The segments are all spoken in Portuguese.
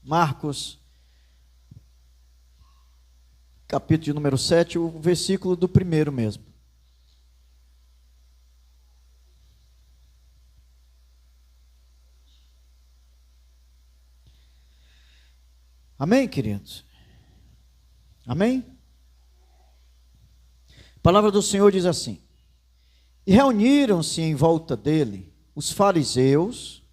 Marcos, capítulo de número 7, o versículo do primeiro mesmo. Amém, queridos? Amém? A palavra do Senhor diz assim: e reuniram-se em volta dele os fariseus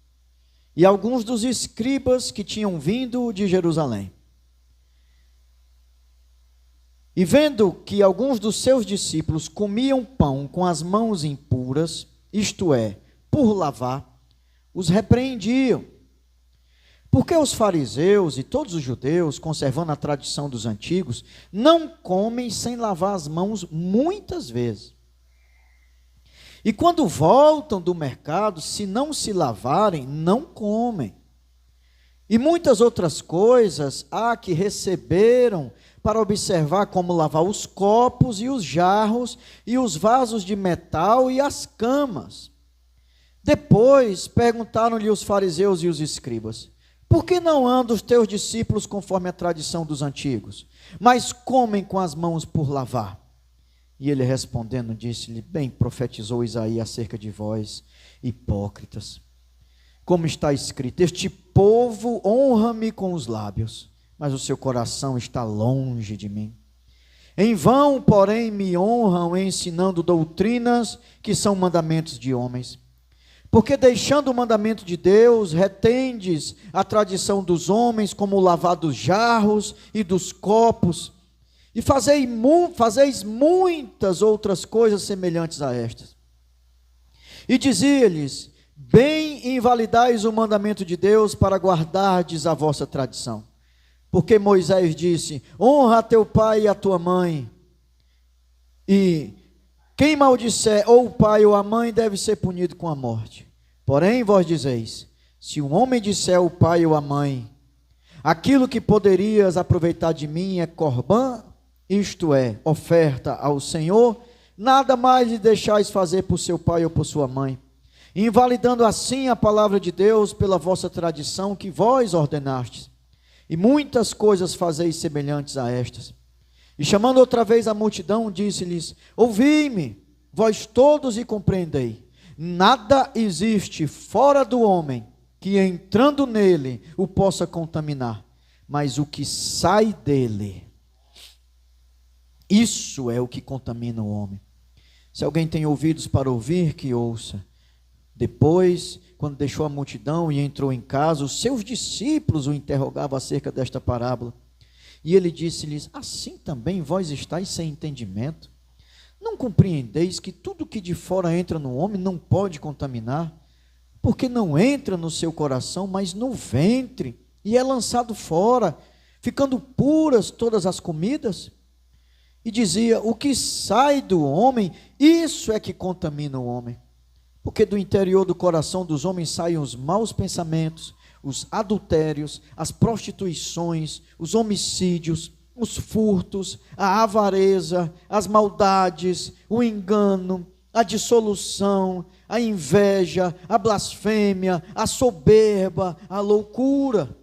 e alguns dos escribas que tinham vindo de Jerusalém. E vendo que alguns dos seus discípulos comiam pão com as mãos impuras, isto é, por lavar, os repreendiam. Porque os fariseus e todos os judeus, conservando a tradição dos antigos, não comem sem lavar as mãos muitas vezes. E quando voltam do mercado, se não se lavarem, não comem. E muitas outras coisas há que receberam para observar como lavar os copos e os jarros e os vasos de metal e as camas. Depois perguntaram-lhe os fariseus e os escribas: por que não andam os teus discípulos conforme a tradição dos antigos, mas comem com as mãos por lavar? E ele respondendo disse-lhe: bem profetizou Isaías acerca de vós, hipócritas. Como está escrito: este povo honra-me com os lábios, mas o seu coração está longe de mim. Em vão, porém, me honram ensinando doutrinas que são mandamentos de homens. Porque deixando o mandamento de Deus, retendes a tradição dos homens, como o lavar dos jarros e dos copos, e fazeis muitas outras coisas semelhantes a estas. E dizia-lhes: bem invalidais o mandamento de Deus para guardardes a vossa tradição. Porque Moisés disse: honra a teu pai e a tua mãe, e quem maldisser ou o pai ou a mãe deve ser punido com a morte. Porém vós dizeis: se um homem disser ao pai ou à mãe: aquilo que poderias aproveitar de mim é corbã, isto é, oferta ao Senhor, nada mais lhe deixais fazer por seu pai ou por sua mãe, invalidando assim a palavra de Deus pela vossa tradição que vós ordenastes. E muitas coisas fazeis semelhantes a estas. E chamando outra vez a multidão, disse-lhes: ouvi-me, vós todos, e compreendei. Nada existe fora do homem que, entrando nele, o possa contaminar, mas o que sai dele, isso é o que contamina o homem. Se alguém tem ouvidos para ouvir, que ouça. Depois, quando deixou a multidão e entrou em casa, os seus discípulos o interrogavam acerca desta parábola. E ele disse-lhes: assim também vós estáis sem entendimento? Não compreendeis que tudo que de fora entra no homem não pode contaminar? Porque não entra no seu coração, mas no ventre, e é lançado fora, ficando puras todas as comidas? E dizia: o que sai do homem, isso é que contamina o homem. Porque do interior do coração dos homens saem os maus pensamentos, os adultérios, as prostituições, os homicídios, os furtos, a avareza, as maldades, o engano, a dissolução, a inveja, a blasfêmia, a soberba, a loucura.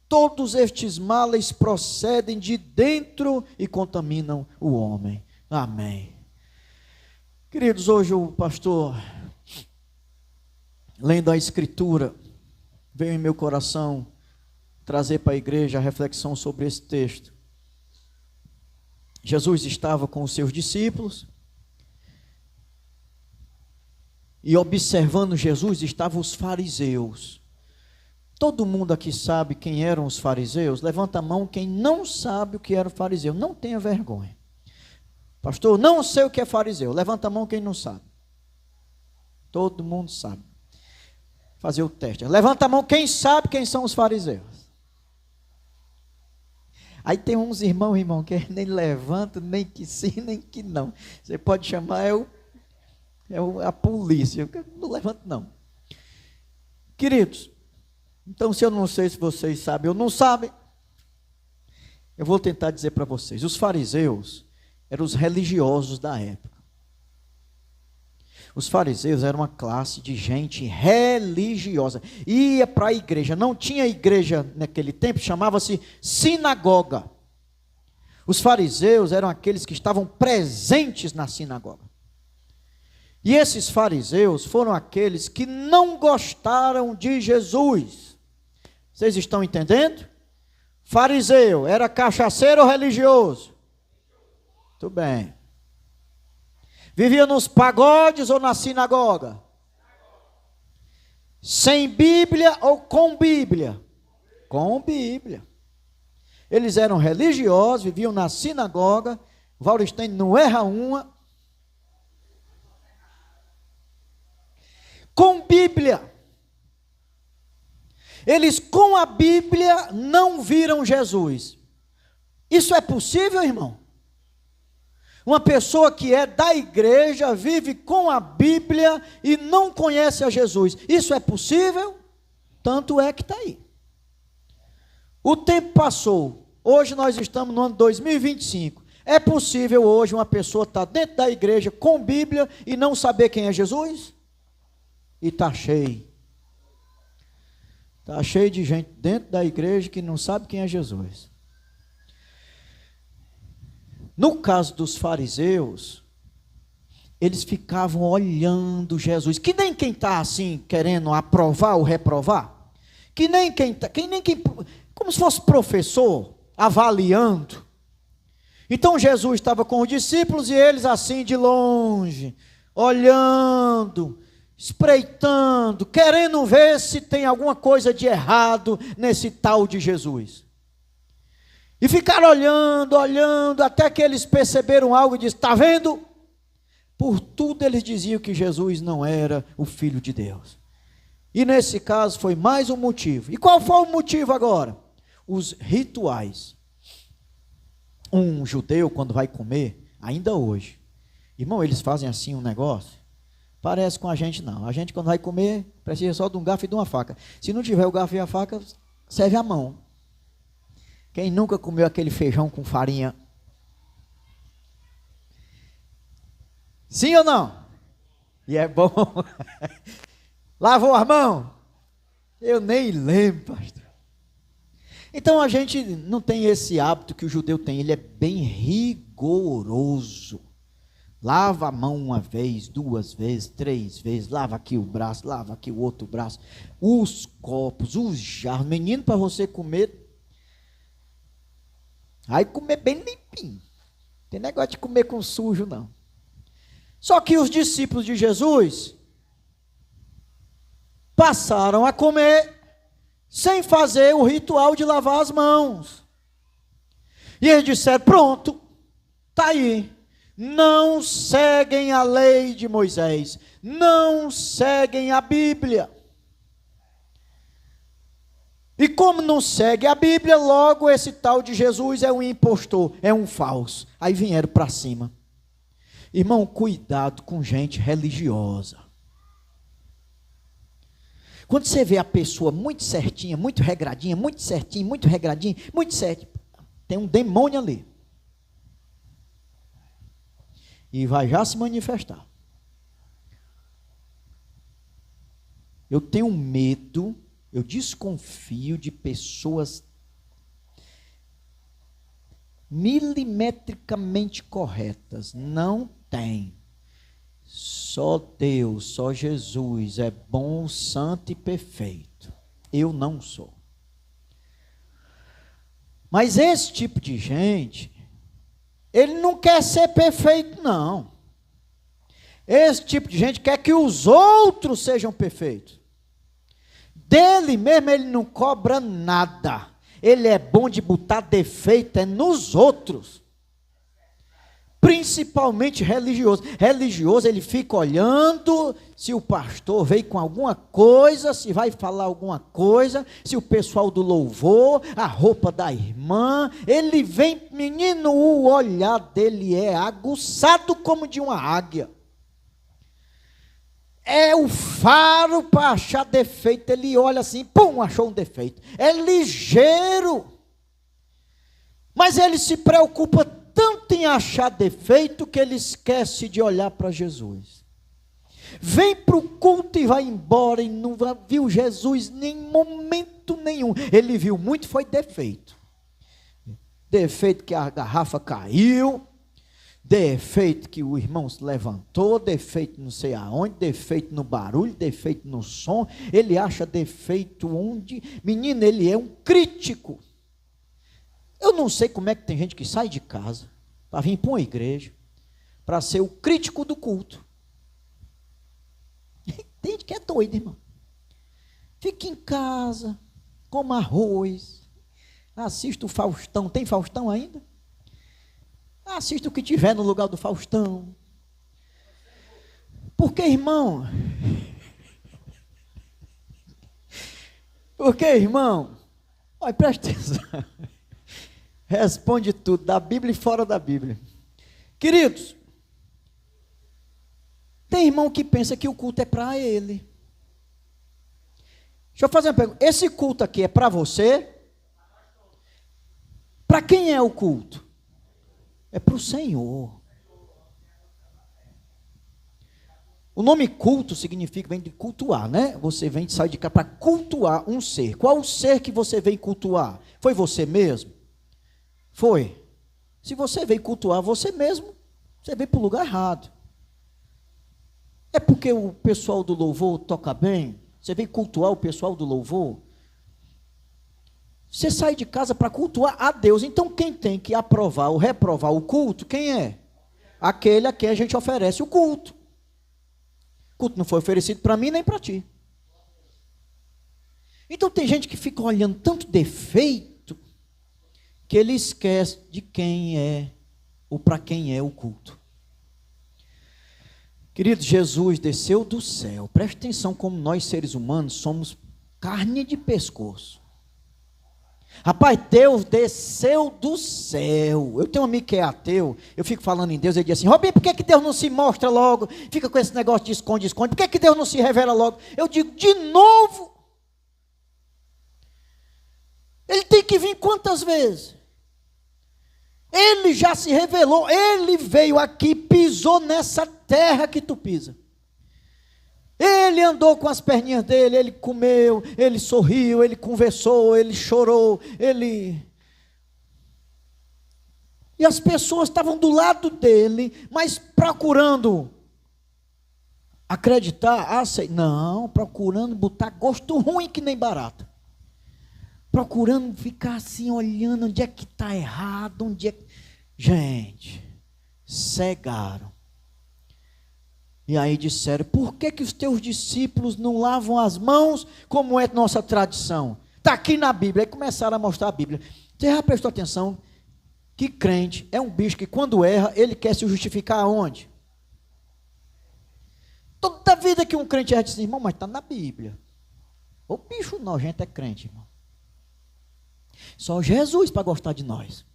Todos estes males procedem de dentro e contaminam o homem. Amém. Queridos, hoje o pastor, lendo a Escritura, veio em meu coração trazer para a igreja a reflexão sobre esse texto. Jesus estava com os seus discípulos, e observando Jesus estavam os fariseus. Todo mundo aqui sabe quem eram os fariseus? Levanta a mão quem não sabe o que era o fariseu. Não tenha vergonha. Pastor, não sei o que é fariseu. Levanta a mão quem não sabe. Todo mundo sabe. Fazer o teste. Levanta a mão quem sabe quem são os fariseus. Aí tem uns irmão, que nem levanta, nem que sim, nem que não. Você pode chamar a polícia. Eu não levanto, não. Queridos, então se eu não sei se vocês sabem ou não sabem, eu vou tentar dizer para vocês. Os fariseus eram os religiosos da época. Os fariseus eram uma classe de gente religiosa. Ia para a igreja. Não tinha igreja naquele tempo, chamava-se sinagoga. Os fariseus eram aqueles que estavam presentes na sinagoga. E esses fariseus foram aqueles que não gostaram de Jesus. Vocês estão entendendo? Fariseu era cachaceiro ou religioso? Muito bem. Vivia nos pagodes ou na sinagoga? Sem Bíblia ou com Bíblia? Com Bíblia. Eles eram religiosos, viviam na sinagoga. Wallenstein não erra uma. Com Bíblia. Eles com a Bíblia não viram Jesus. Isso é possível, irmão? Uma pessoa que é da igreja, vive com a Bíblia e não conhece a Jesus. Isso é possível? Tanto é que está aí. O tempo passou. Hoje nós estamos no ano 2025. É possível hoje uma pessoa estar dentro da igreja com Bíblia e não saber quem é Jesus? E está cheio. Está cheio de gente dentro da igreja que não sabe quem é Jesus. No caso dos fariseus, eles ficavam olhando Jesus, que nem quem está assim, querendo aprovar ou reprovar, como se fosse professor, avaliando. Então Jesus estava com os discípulos e eles assim de longe, olhando, espreitando, querendo ver se tem alguma coisa de errado nesse tal de Jesus. E ficaram olhando, até que eles perceberam algo e disseram, está vendo? Por tudo eles diziam que Jesus não era o Filho de Deus. E nesse caso foi mais um motivo. E qual foi o motivo agora? Os rituais. Um judeu, quando vai comer, ainda hoje, irmão, eles fazem assim um negócio, parece com a gente não. A gente quando vai comer, precisa só de um garfo e de uma faca. Se não tiver o garfo e a faca, serve a mão. Quem nunca comeu aquele feijão com farinha? Sim ou não? E é bom. Lavou as mãos? Eu nem lembro, pastor. Então a gente não tem esse hábito que o judeu tem. Ele é bem rigoroso. Lava a mão uma vez, duas vezes, três vezes. Lava aqui o braço, lava aqui o outro braço. Os copos, os jarros. Menino, para você comer... Aí comer bem limpinho. Não tem negócio de comer com sujo, não. Só que os discípulos de Jesus passaram a comer sem fazer o ritual de lavar as mãos. E eles disseram, pronto, está aí. Não seguem a lei de Moisés. Não seguem a Bíblia. E como não segue a Bíblia, logo esse tal de Jesus é um impostor, é um falso. Aí vieram para cima. Irmão, cuidado com gente religiosa. Quando você vê a pessoa muito certinha, muito regradinha, muito certinho, muito regradinho, muito certo, tem um demônio ali. E vai já se manifestar. Eu tenho medo... Eu desconfio de pessoas milimetricamente corretas. Não tem. Só Deus, só Jesus é bom, santo e perfeito. Eu não sou. Mas esse tipo de gente, ele não quer ser perfeito, não. Esse tipo de gente quer que os outros sejam perfeitos. Dele mesmo ele não cobra nada. Ele é bom de botar defeito nos outros. Principalmente religioso. Religioso ele fica olhando se o pastor veio com alguma coisa, se vai falar alguma coisa, se o pessoal do louvor, a roupa da irmã. Ele vem, menino, o olhar dele é aguçado como de uma águia. É o faro para achar defeito. Ele olha assim, pum, achou um defeito. É ligeiro. Mas ele se preocupa tanto em achar defeito que ele esquece de olhar para Jesus. Vem para o culto e vai embora, e não viu Jesus em momento nenhum. Ele viu muito, foi defeito. Defeito que a garrafa caiu, defeito que o irmão se levantou, defeito não sei aonde, defeito no barulho, defeito no som. Ele acha defeito onde? Menino, ele é um crítico. Eu não sei como é que tem gente que sai de casa para vir para uma igreja, para ser o crítico do culto. Tem gente que é doido, irmão. Fica em casa, coma arroz, assista o Faustão. Tem Faustão ainda? Assista o que tiver no lugar do Faustão. Porque, irmão? Olha, presta atenção. Responde tudo, da Bíblia e fora da Bíblia. Queridos, tem irmão que pensa que o culto é para ele. Deixa eu fazer uma pergunta. Esse culto aqui é para você? Para quem é o culto? É para o Senhor. O nome culto significa, vem de cultuar, né? Você vem de sair de cá para cultuar um ser. Qual o ser que você veio cultuar? Foi você mesmo? Foi. Se você veio cultuar você mesmo, você veio para o lugar errado. É porque o pessoal do louvor toca bem? Você veio cultuar o pessoal do louvor? Você sai de casa para cultuar a Deus. Então quem tem que aprovar ou reprovar o culto, quem é? Aquele a quem a gente oferece o culto. O culto não foi oferecido para mim nem para ti. Então tem gente que fica olhando tanto defeito que ele esquece de quem é ou para quem é o culto. Querido, Jesus desceu do céu. Preste atenção como nós seres humanos somos carne de pescoço. Rapaz, Deus desceu do céu. Eu tenho um amigo que é ateu, eu fico falando em Deus, ele diz assim: Robinho, por que Deus não se mostra logo? Fica com esse negócio de esconde, esconde. Por que Deus não se revela logo? Eu digo, de novo? Ele tem que vir quantas vezes? Ele já se revelou, ele veio aqui, pisou nessa terra que tu pisa. Ele andou com as perninhas dele, ele comeu, ele sorriu, ele conversou, ele chorou, E as pessoas estavam do lado dele, mas procurando acreditar, não, procurando botar gosto ruim que nem barata. Procurando ficar assim, olhando onde é que está errado, onde é que... Gente, cegaram. E aí disseram, por que os teus discípulos não lavam as mãos, como é nossa tradição? Está aqui na Bíblia. Aí começaram a mostrar a Bíblia. Você já prestou atenção que crente é um bicho que quando erra, ele quer se justificar aonde? Toda vida que um crente erra, diz, irmão, mas está na Bíblia. O bicho nojento é crente, irmão. Só Jesus para gostar de nós.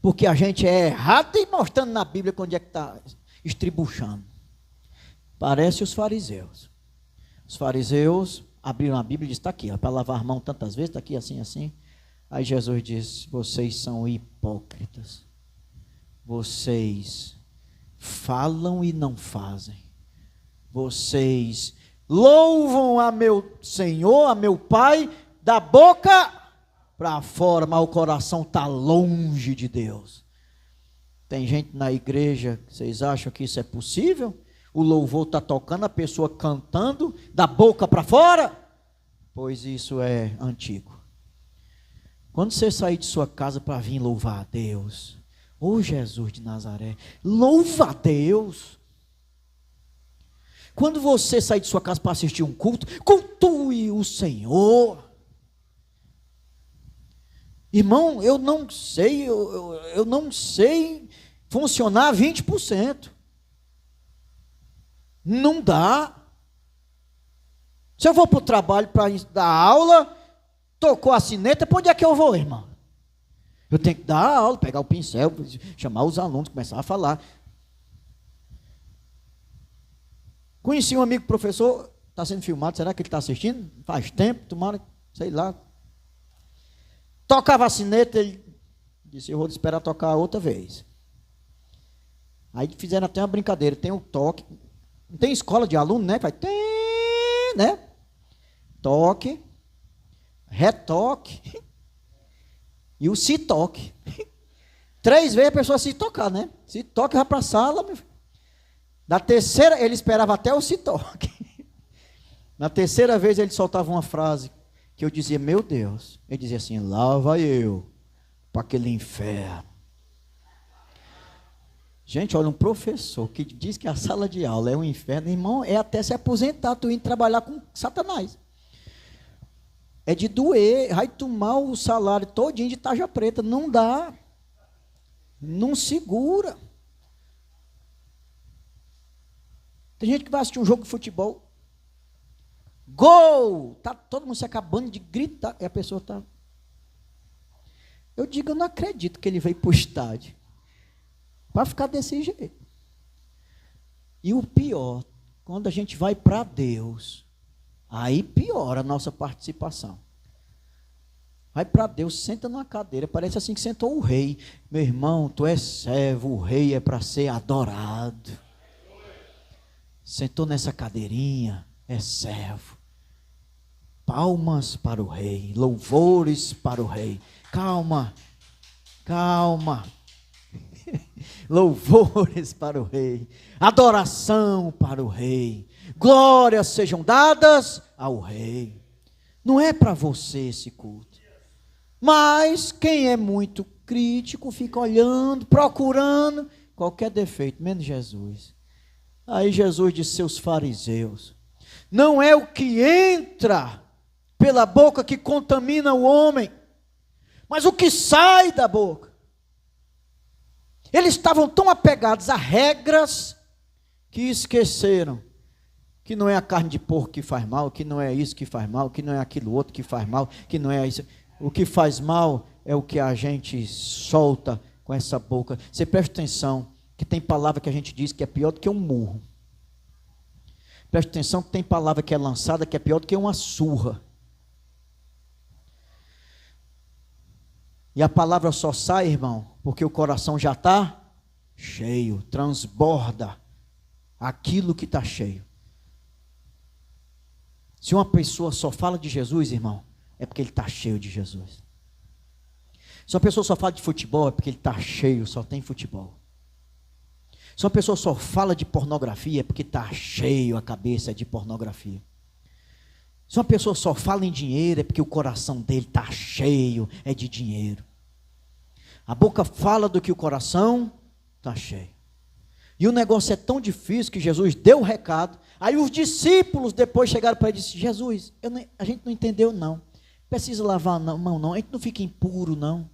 Porque a gente é errado e mostrando na Bíblia onde é que está estribuchando. Parece os fariseus. Os fariseus abriram a Bíblia e disseram, está aqui, para lavar a mão tantas vezes, está aqui assim, assim. Aí Jesus disse, vocês são hipócritas. Vocês falam e não fazem. Vocês louvam a meu Senhor, a meu Pai, da boca para fora, mas o coração está longe de Deus. Tem gente na igreja, vocês acham que isso é possível? O louvor está tocando, a pessoa cantando, da boca para fora? Pois isso é antigo. Quando você sair de sua casa para vir louvar a Deus, ô Jesus de Nazaré, louva a Deus. Quando você sair de sua casa para assistir um culto, cultue o Senhor. Irmão, eu não sei funcionar 20%. Não dá. Se eu vou para o trabalho para dar aula, tocou a sineta, para onde é que eu vou, irmão? Eu tenho que dar aula, pegar o pincel, chamar os alunos, começar a falar. Conheci um amigo professor, está sendo filmado, será que ele está assistindo? Faz tempo, tomara, sei lá. Tocava a sineta, ele disse, eu vou esperar tocar outra vez. Aí fizeram até uma brincadeira, tem um toque, Não tem escola de aluno, né? Vai ter, né? Toque, retoque e o se toque. 3 vezes a pessoa se tocar, né? Se toque, vai para a sala. Da terceira, ele esperava até o se toque. Na terceira vez, ele soltava uma frase que eu dizia, meu Deus. Ele dizia assim, lá vai eu para aquele inferno. Gente, olha, um professor que diz que a sala de aula é um inferno, irmão, é até se aposentar, tu indo trabalhar com Satanás. É de doer, vai tomar o salário todinho de tarja preta, não dá. Não segura. Tem gente que vai assistir um jogo de futebol. Gol! Tá todo mundo se acabando de gritar, e a pessoa está... Eu digo, eu não acredito que ele veio para o estádio para ficar desse jeito. E o pior, quando a gente vai para Deus, aí piora a nossa participação. Vai para Deus, senta numa cadeira, parece assim que sentou o rei. Meu irmão, tu és servo, o rei é para ser adorado. Sentou nessa cadeirinha, é servo. Palmas para o rei, louvores para o rei. Calma, calma. Louvores para o rei, adoração para o rei, glórias sejam dadas ao rei. Não é para você esse culto. Mas quem é muito crítico fica olhando, procurando qualquer defeito, menos Jesus. Aí Jesus disse aos seus fariseus, não é o que entra pela boca que contamina o homem, mas o que sai da boca. Eles estavam tão apegados a regras que esqueceram que não é a carne de porco que faz mal, que não é isso que faz mal, que não é aquilo outro que faz mal, que não é isso. O que faz mal é o que a gente solta com essa boca. Você presta atenção que tem palavra que a gente diz que é pior do que um murro. Presta atenção que tem palavra que é lançada que é pior do que uma surra. E a palavra só sai, irmão, porque o coração já está cheio, transborda aquilo que está cheio. Se uma pessoa só fala de Jesus, irmão, é porque ele está cheio de Jesus. Se uma pessoa só fala de futebol, é porque ele está cheio, só tem futebol. Se uma pessoa só fala de pornografia, é porque está cheio a cabeça de pornografia. Se uma pessoa só fala em dinheiro, é porque o coração dele está cheio, é de dinheiro. A boca fala do que o coração está cheio. E o negócio é tão difícil que Jesus deu o recado. Aí os discípulos depois chegaram para ele e disseram, Jesus, a gente não entendeu não. Precisa lavar a mão não, a gente não fica impuro não.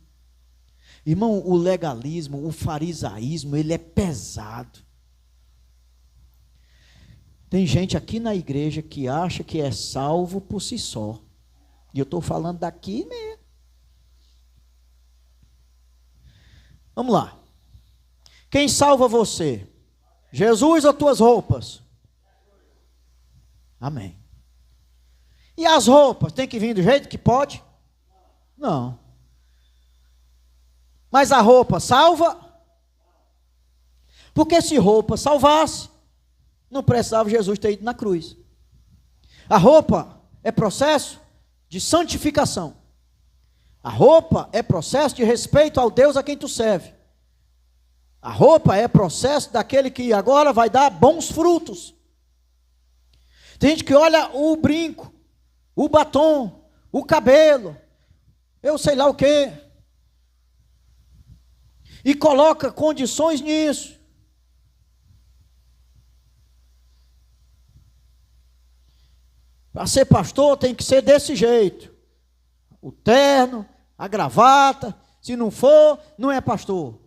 Irmão, o legalismo, o farisaísmo, ele é pesado. Tem gente aqui na igreja que acha que é salvo por si só. E eu estou falando daqui mesmo. Vamos lá. Quem salva você? Jesus ou tuas roupas? Amém. E as roupas? Tem que vir do jeito que pode? Não. Mas a roupa salva? Porque se roupa salvasse, não precisava Jesus ter ido na cruz. A roupa é processo de santificação. A roupa é processo de respeito ao Deus a quem tu serve. A roupa é processo daquele que agora vai dar bons frutos. Tem gente que olha o brinco, o batom, o cabelo, eu sei lá o quê, e coloca condições nisso. Para ser pastor tem que ser desse jeito. O terno, a gravata, se não for, não é pastor.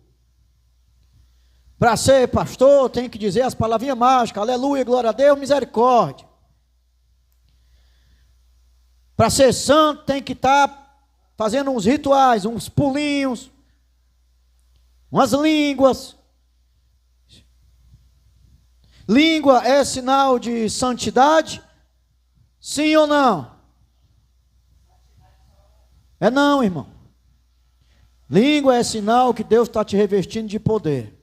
Para ser pastor tem que dizer as palavrinhas mágicas, aleluia, glória a Deus, misericórdia. Para ser santo tem que estar fazendo uns rituais, uns pulinhos, umas línguas. Língua é sinal de santidade? Sim ou não? É não, irmão. Língua é sinal que Deus está te revestindo de poder.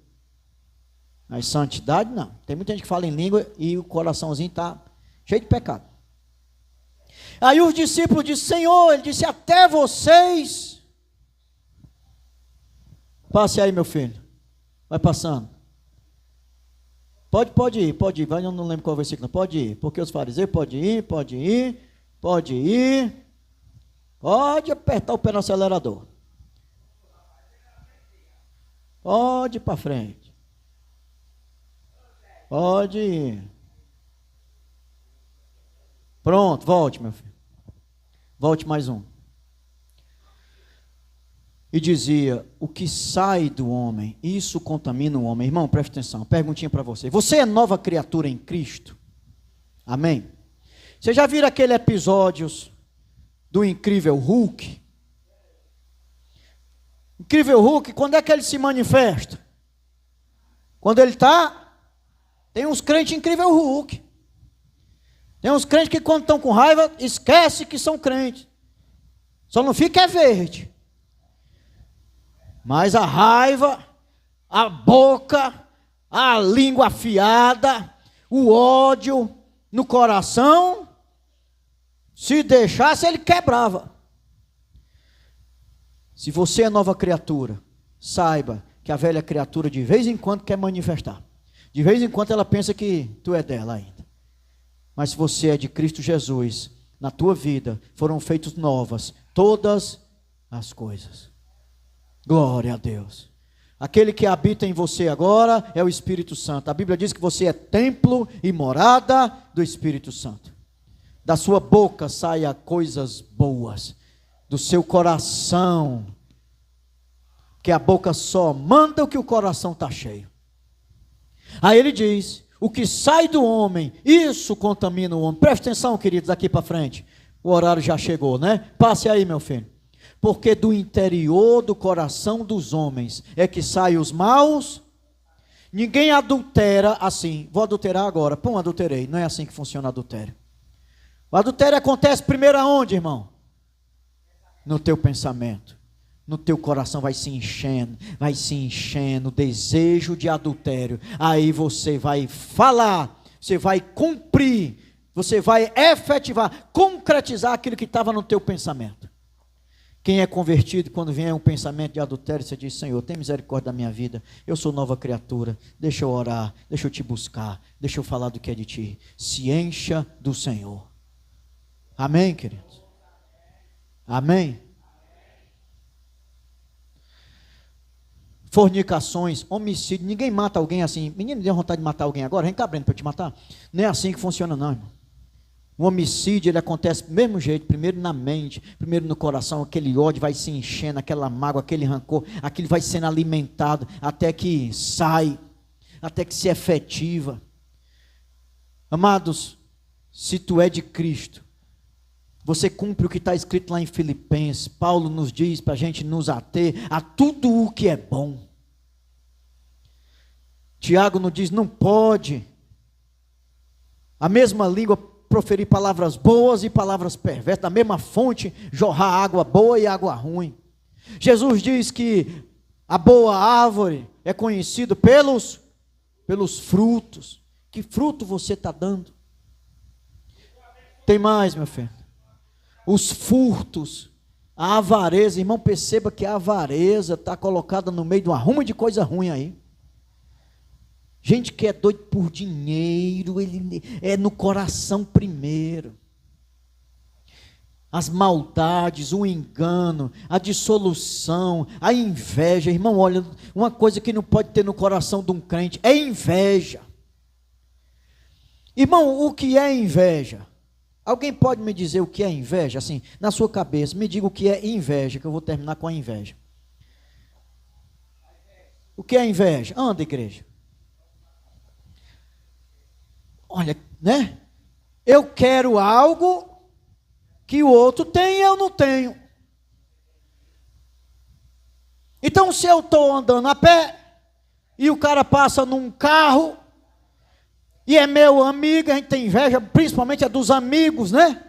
Mas santidade não. Tem muita gente que fala em língua e o coraçãozinho está cheio de pecado. Aí os discípulos disseram: Senhor, ele disse: até vocês. Passe aí, meu filho. Vai passando. Pode ir. Vai, eu não lembro qual versículo. Pode ir. Porque os fariseus, pode ir. Pode apertar o pé no acelerador. Pode ir para frente. Pode ir. Pronto, volte, meu filho. Volte mais um. E dizia: o que sai do homem, isso contamina o homem. Irmão, preste atenção, perguntinha para você. Você é nova criatura em Cristo? Amém? Você já viram aquele episódios do Incrível Hulk? Incrível Hulk, quando é que ele se manifesta? Quando ele está... Tem uns crentes Incrível Hulk. Tem uns crentes que quando estão com raiva, esquece que são crentes. Só não fica verde. Mas a raiva, a boca, a língua afiada, o ódio no coração, se deixasse, ele quebrava. Se você é nova criatura, saiba que a velha criatura de vez em quando quer manifestar. De vez em quando ela pensa que tu é dela ainda. Mas se você é de Cristo Jesus, na tua vida foram feitas novas todas as coisas. Glória a Deus. Aquele que habita em você agora é o Espírito Santo. A Bíblia diz que você é templo e morada do Espírito Santo. Da sua boca saia coisas boas, do seu coração, que a boca só manda o que o coração está cheio. Aí ele diz: o que sai do homem, isso contamina o homem. Preste atenção, queridos, aqui para frente. O horário já chegou, né? Passe aí, meu filho. Porque do interior do coração dos homens é que saem os maus. Ninguém adultera assim. Vou adulterar agora. Pum, adulterei. Não é assim que funciona o adultério. O adultério acontece primeiro aonde, irmão? No teu pensamento. No teu coração vai se enchendo o desejo de adultério. Aí você vai falar, você vai cumprir, você vai efetivar, concretizar aquilo que estava no teu pensamento. Quem é convertido, quando vier um pensamento de adultério, você diz: Senhor, tem misericórdia da minha vida, eu sou nova criatura, deixa eu orar, deixa eu te buscar, deixa eu falar do que é de ti. Se encha do Senhor. Amém, queridos? Amém? Fornicações, homicídio, ninguém mata alguém assim. Menino, me deu vontade de matar alguém agora, vem cá, Breno, para eu te matar. Não é assim que funciona não, irmão. O homicídio, ele acontece do mesmo jeito, primeiro na mente, primeiro no coração, aquele ódio vai se enchendo, aquela mágoa, aquele rancor, aquilo vai sendo alimentado, até que sai, até que se efetiva. Amados, se tu é de Cristo, você cumpre o que está escrito lá em Filipenses. Paulo nos diz para a gente nos ater a tudo o que é bom. Tiago nos diz: não pode a mesma língua proferir palavras boas e palavras perversas, da mesma fonte jorrar água boa e água ruim. Jesus diz que a boa árvore é conhecida pelos frutos. Que fruto você está dando? Tem mais, meu filho. Os furtos, a avareza. Irmão, perceba que a avareza está colocada no meio de um arrumo de coisa ruim aí. Gente que é doido por dinheiro, ele é no coração primeiro. As maldades, o engano, a dissolução, a inveja. Irmão, olha, uma coisa que não pode ter no coração de um crente é inveja. Irmão, o que é inveja? Alguém pode me dizer o que é inveja? Assim, na sua cabeça, me diga o que é inveja, que eu vou terminar com a inveja. O que é inveja? Anda, igreja. Olha, né? Eu quero algo que o outro tem e eu não tenho. Então, se eu estou andando a pé e o cara passa num carro e é meu amigo, a gente tem inveja, principalmente é dos amigos, né?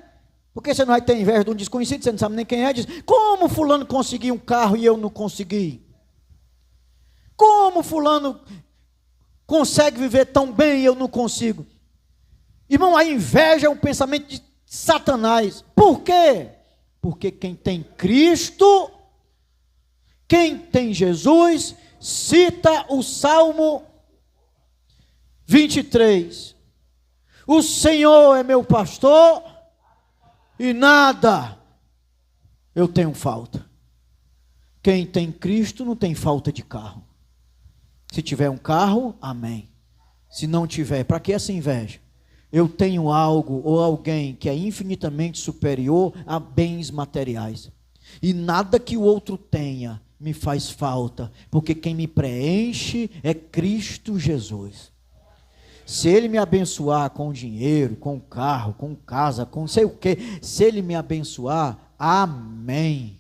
Porque você não vai ter inveja de um desconhecido, você não sabe nem quem é, diz: como fulano conseguiu um carro e eu não consegui? Como fulano consegue viver tão bem e eu não consigo. Irmão, a inveja é um pensamento de Satanás. Por quê? Porque quem tem Cristo, quem tem Jesus, cita o Salmo 23. O Senhor é meu pastor e nada eu tenho falta. Quem tem Cristo não tem falta de carro. Se tiver um carro, amém. Se não tiver, para que essa inveja? Eu tenho algo ou alguém que é infinitamente superior a bens materiais. E nada que o outro tenha me faz falta, porque quem me preenche é Cristo Jesus. Se Ele me abençoar com dinheiro, com carro, com casa, com não sei o que, se Ele me abençoar, amém.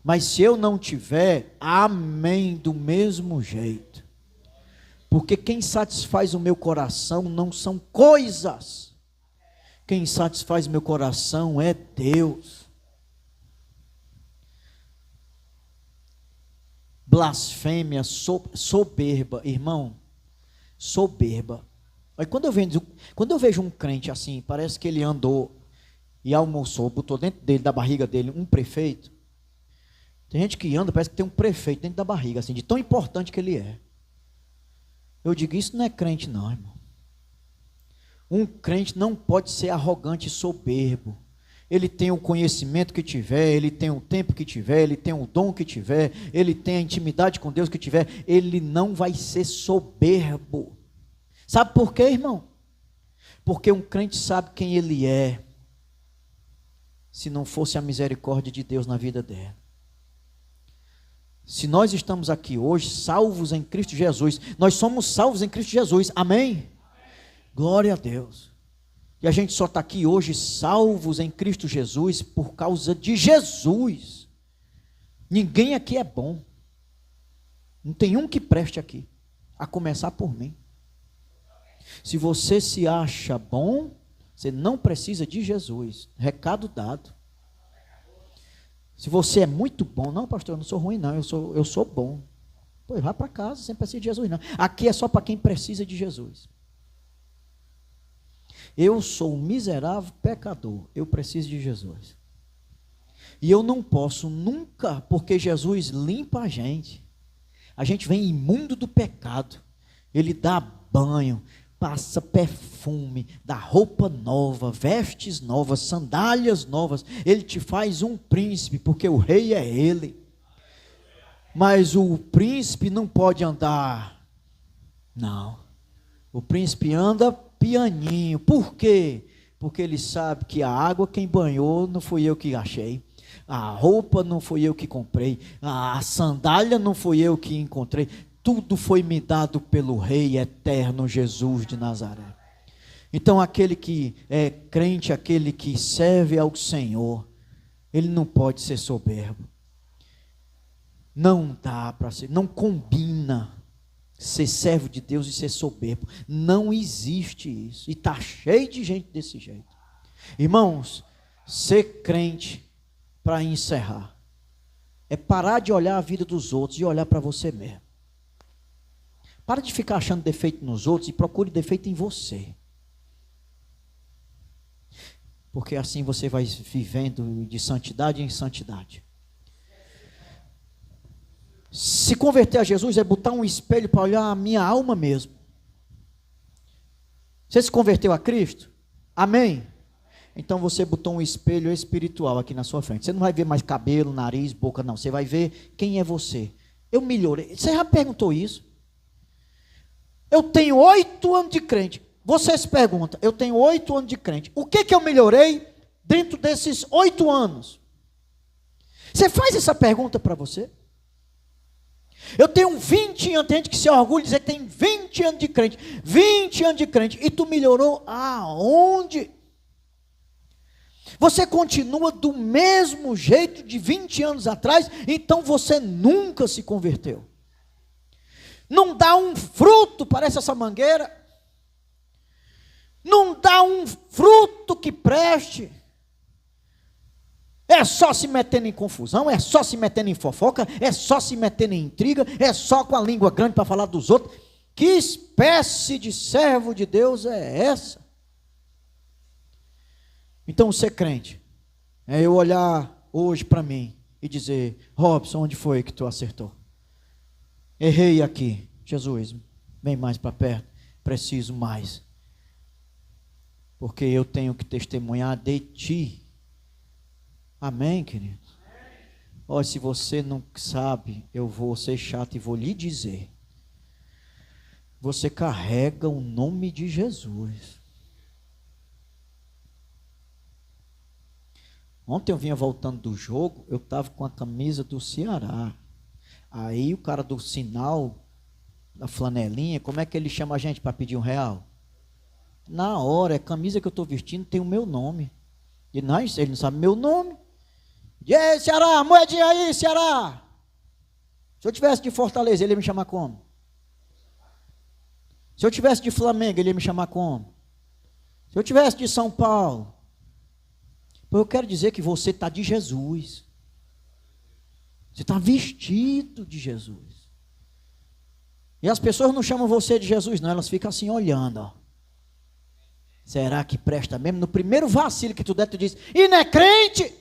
Mas se eu não tiver, amém do mesmo jeito. Porque quem satisfaz o meu coração não são coisas. Quem satisfaz o meu coração é Deus. Blasfêmia, soberba, irmão, soberba. Aí quando eu vejo um crente assim, parece que ele andou e almoçou, botou dentro dele, da barriga dele, um prefeito. Tem gente que anda, parece que tem um prefeito dentro da barriga, assim, de tão importante que ele é. Eu digo, isso não é crente não, irmão. Um crente não pode ser arrogante e soberbo. Ele tem o conhecimento que tiver, ele tem o tempo que tiver, ele tem o dom que tiver, ele tem a intimidade com Deus que tiver, ele não vai ser soberbo. Sabe por quê, irmão? Porque um crente sabe quem ele é, se não fosse a misericórdia de Deus na vida dele. Se nós estamos aqui hoje, salvos em Cristo Jesus, nós somos salvos em Cristo Jesus, amém? Glória a Deus. E a gente só está aqui hoje salvos em Cristo Jesus por causa de Jesus. Ninguém aqui é bom. Não tem um que preste aqui, a começar por mim. Se você se acha bom, você não precisa de Jesus. Recado dado. Se você é muito bom, não, pastor, eu não sou ruim não, eu sou bom. Pois vá para casa, você não precisa de Jesus não. Aqui é só para quem precisa de Jesus. Eu sou um miserável pecador, eu preciso de Jesus. E eu não posso nunca, porque Jesus limpa a gente. A gente vem imundo do pecado. Ele dá banho, passa perfume, dá roupa nova, vestes novas, sandálias novas. Ele te faz um príncipe, porque o rei é ele. Mas o príncipe não pode andar. Não. O príncipe anda pianinho. Por quê? Porque ele sabe que a água quem banhou não fui eu que achei. A roupa não fui eu que comprei. A sandália não fui eu que encontrei. Tudo foi me dado pelo Rei eterno Jesus de Nazaré. Então aquele que é crente, aquele que serve ao Senhor, ele não pode ser soberbo. Não dá para ser, não combina ser servo de Deus e ser soberbo. Não existe isso. E está cheio de gente desse jeito. Irmãos, ser crente, para encerrar, é parar de olhar a vida dos outros e olhar para você mesmo. Para de ficar achando defeito nos outros e procure defeito em você. Porque assim você vai vivendo de santidade em santidade. Se converter a Jesus é botar um espelho para olhar a minha alma mesmo. Você se converteu a Cristo? Amém? Então você botou um espelho espiritual aqui na sua frente. Você não vai ver mais cabelo, nariz, boca, não. Você vai ver quem é você. Eu melhorei. Você já perguntou isso? Eu tenho 8 anos de crente. Você se pergunta, eu tenho 8 anos de crente. O que eu melhorei dentro desses 8 anos? Você faz essa pergunta para você? Eu tenho 20 anos, tem gente que se orgulha de dizer que tem 20 anos de crente. 20 anos de crente. E tu melhorou aonde? Você continua do mesmo jeito de 20 anos atrás, então você nunca se converteu. Não dá um fruto, parece essa mangueira. Não dá um fruto que preste. É só se metendo em confusão, é só se metendo em fofoca, é só se metendo em intriga, é só com a língua grande para falar dos outros. Que espécie de servo de Deus é essa? Então, ser crente é eu olhar hoje para mim e dizer: Robson, onde foi que tu acertou? Errei aqui. Jesus, vem mais para perto. Preciso mais. Porque eu tenho que testemunhar de ti. Amém, querido? Olha, se você não sabe, eu vou ser chato e vou lhe dizer. Você carrega o nome de Jesus. Ontem eu vinha voltando do jogo, eu estava com a camisa do Ceará. Aí o cara do sinal, da flanelinha, como é que ele chama a gente para pedir R$1? Na hora, a camisa que eu estou vestindo tem o meu nome. Ele não sabe meu nome. E aí, Ceará, moedinha aí, Ceará. Se eu tivesse de Fortaleza, ele ia me chamar como? Se eu tivesse de Flamengo, ele ia me chamar como? Se eu tivesse de São Paulo. Eu quero dizer que você está de Jesus. Você está vestido de Jesus. E as pessoas não chamam você de Jesus, não. Elas ficam assim olhando, ó. Será que presta mesmo? No primeiro vacilo que tu der, tu diz: e não é crente?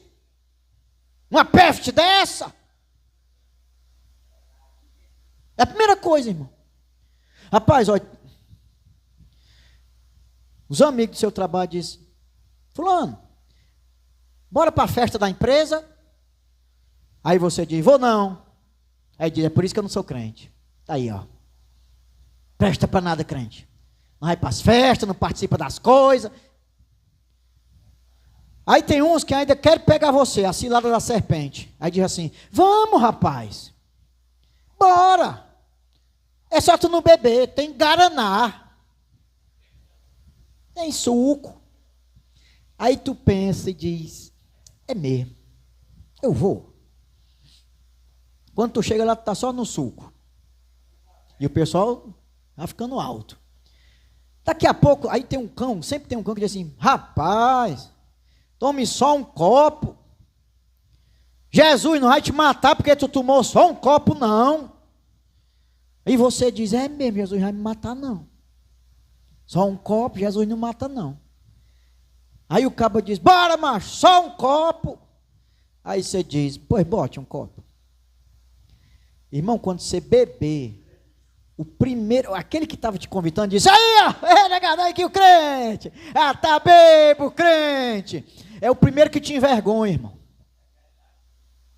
Uma peste dessa? É a primeira coisa, irmão. Rapaz, olha, os amigos do seu trabalho dizem: fulano, bora para a festa da empresa? Aí você diz: vou não. Aí diz: é por isso que eu não sou crente. Tá aí, ó. Presta para nada, crente. Não vai para as festas, não participa das coisas. Aí tem uns que ainda querem pegar você, a cilada da serpente. Aí diz assim: vamos, rapaz. Bora. É só tu não beber, tem guaraná. Tem suco. Aí tu pensa e diz: é mesmo, eu vou. Quando tu chega lá, tu tá só no suco. E o pessoal vai ficando alto. Daqui a pouco, aí tem um cão, sempre tem um cão que diz assim: rapaz, tome só um copo. Jesus não vai te matar porque tu tomou só um copo, não. E você diz: é mesmo, Jesus não vai me matar, não. Só um copo, Jesus não mata, não. Aí o cabo diz: bora, macho, só um copo. Aí você diz: pois bote um copo. Irmão, quando você beber, o primeiro, aquele que estava te convidando, disse: aí, ó, negado aí que o crente, tá bebo, crente. É o primeiro que te envergonha, irmão.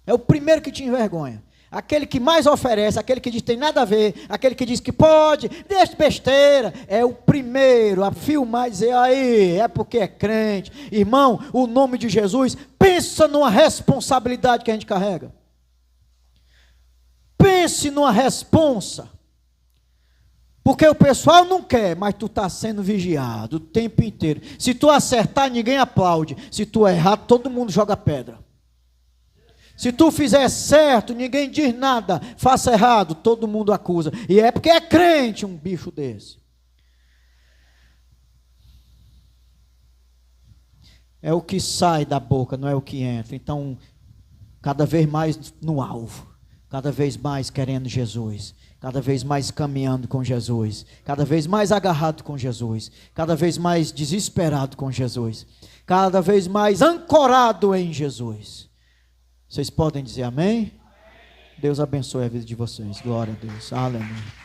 É o primeiro que te envergonha. Aquele que mais oferece, aquele que diz que tem nada a ver, aquele que diz que pode, deixa besteira, é o primeiro a filmar e dizer: aí, é porque é crente. Irmão, o nome de Jesus, pensa numa responsabilidade que a gente carrega. Pense numa responsa. Porque o pessoal não quer, mas tu está sendo vigiado o tempo inteiro. Se tu acertar, ninguém aplaude. Se tu errar, todo mundo joga pedra. Se tu fizer certo, ninguém diz nada. Faça errado, todo mundo acusa. E é porque é crente um bicho desse. É o que sai da boca, não é o que entra. Então, cada vez mais no alvo. Cada vez mais querendo Jesus. Cada vez mais caminhando com Jesus. Cada vez mais agarrado com Jesus. Cada vez mais desesperado com Jesus. Cada vez mais ancorado em Jesus. Vocês podem dizer amém? Deus abençoe a vida de vocês. Glória a Deus. Aleluia.